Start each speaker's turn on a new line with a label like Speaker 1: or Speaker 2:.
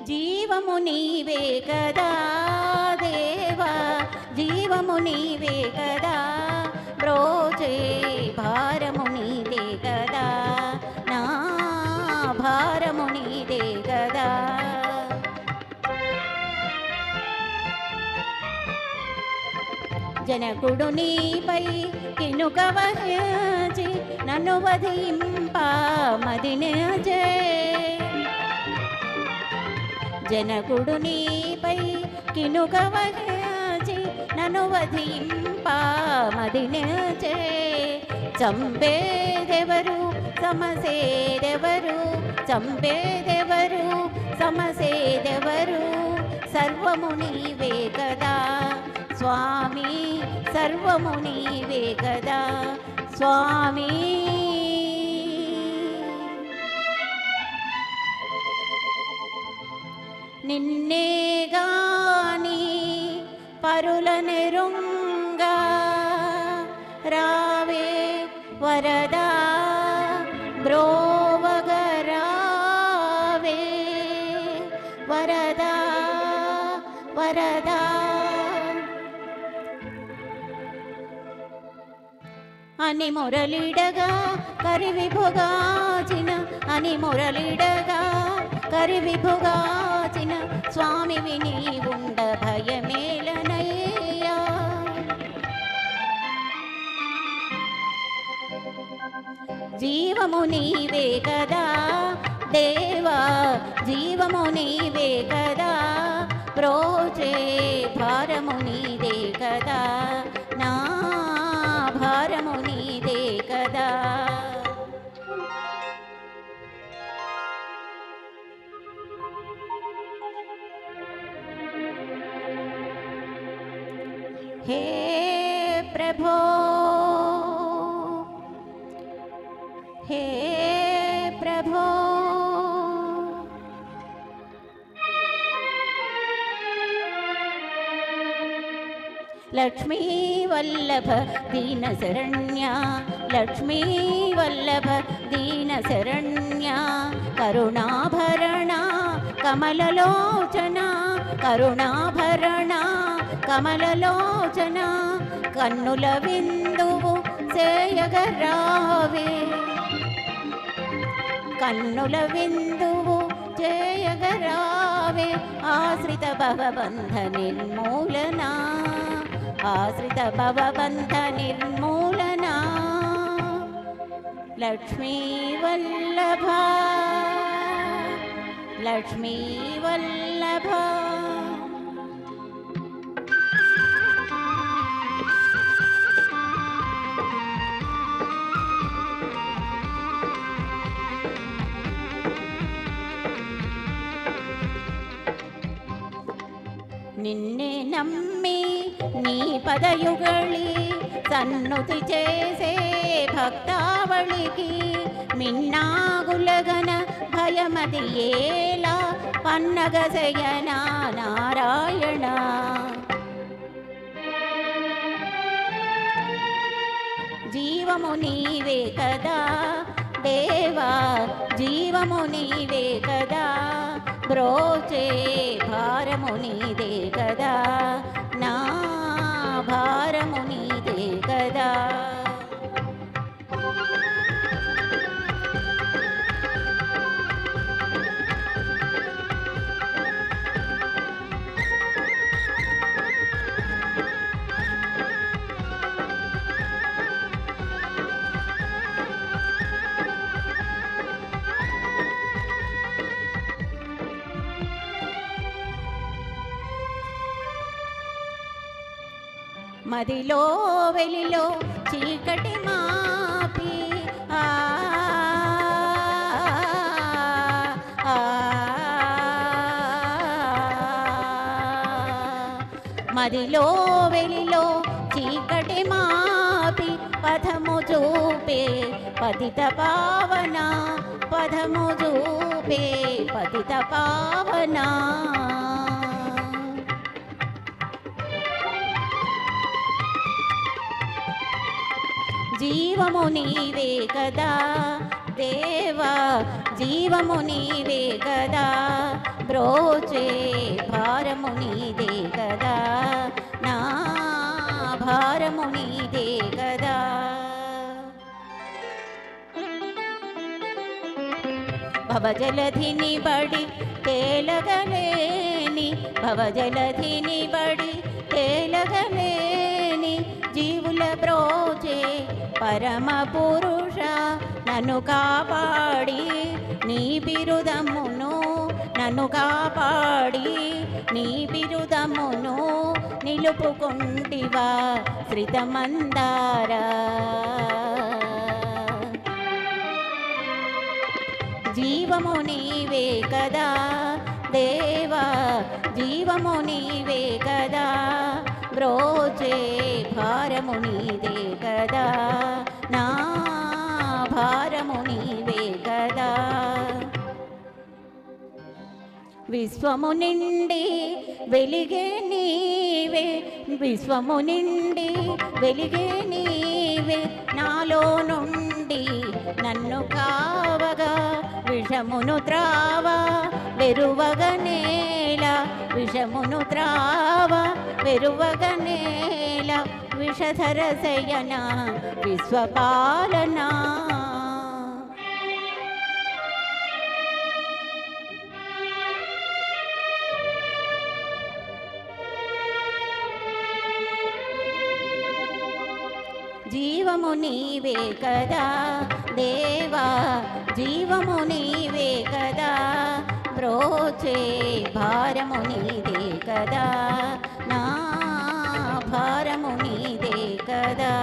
Speaker 1: జీవము నీవే కదా దేవా, జీవము నీవే కదా, బ్రోచే భారము నీదే కదా, నా భారము నీదే కదా. జనకుడు నీపై కినుక వహించి నన్ను వధింప మదినిచే, జనకుడు నీపై కినుక వహించి నన్ను వధింప మదినిచే. చంపేదెవరు సమసేదెవరు, చంపేదెవరు సమసేదెవరు, సర్వము నీవే కదా స్వామి, సర్వము నీవే కదా స్వామి. నిన్నే గాని పరుల నెరుంగా రావే వరదా, బ్రోవగరావే వరదా వరదా. అని మురళిడగా కరివిభుగాచిన, అని మురళిడగా కరివిభుగాచిన, స్వామివి నీవుండ భయమేలనయ్యా. జీవము నీవే కదా దేవా, జీవము నీవే కదా, బ్రోచే భారము నీదే కదా, నా భారము నీదే కదా. हे प्रभो, हे प्रभो, लक्ष्मी वल्लभ दीन शरण्या, लक्ष्मी वल्लभ दीन शरण्या, करुणाभरणा कमललोचना, करुणाभरणा कमललोचना, कन्नुल विंदुवु చేయగరావే, కన్నుల విందువు చేయగరావే, ఆశ్రిత భవబంధ నిర్మూలన, ఆశ్రిత భవబంధ నిర్మూలన. లక్ష్మీ వల్లభ, లక్ష్మీ వల్లభ. నిన్నే నమ్మి నీ పదయుగళి సన్నుతి చేసే భక్తావళికి, మిన్నాగులగన భయమది ఏలా పన్నగశయనా నారాయణ. జీవము నీవే కదా దేవా, జీవము నీవే కదా, బ్రోచే భారము నీదే కదా, నా భారము నీదే కదా. మదిలో వెలిలో చీకటి మాపి మదిలో వెలిలో చీకటి మాపి, పథము చూపే పతిత పావన, పథము చూపే పతిత పావన. జీవము నీవే కదా దేవా జీవము నీవే కదా, బ్రోచే భారము నీదే కదా, నా భారము నీదే కదా. భవజలధిని బడి తేలగలేని, భవజలధిని బడి తేలగలేని జీవుల బ్రోచే పరమ పురుష, నన్ను కాపాడి నీ బిరుదమును, నన్ను కాపాడి నీ బిరుదమును నిలుపుకుంటివా శ్రితమందార. జీవము నీవే కదా దేవా, జీవము నీవే కదా, బ్రోచే భారము నీదే కదా, నా భారము నీవే కదా. విశ్వము నిండి వెలిగే నీవే, విశ్వము నిండి వెలిగే నీవే, నాలో నుండి నన్ను కావగా విషమును త్రావ వెరువగనేల, విషమును త్రావ వెరువగనేల, విషధర శయన విశ్వపాలనా. జీవము నీవే కదా దేవా, జీవము నీవే కదా, బ్రోచే భారము నీదే కదా, నా భారము నీదే కదా.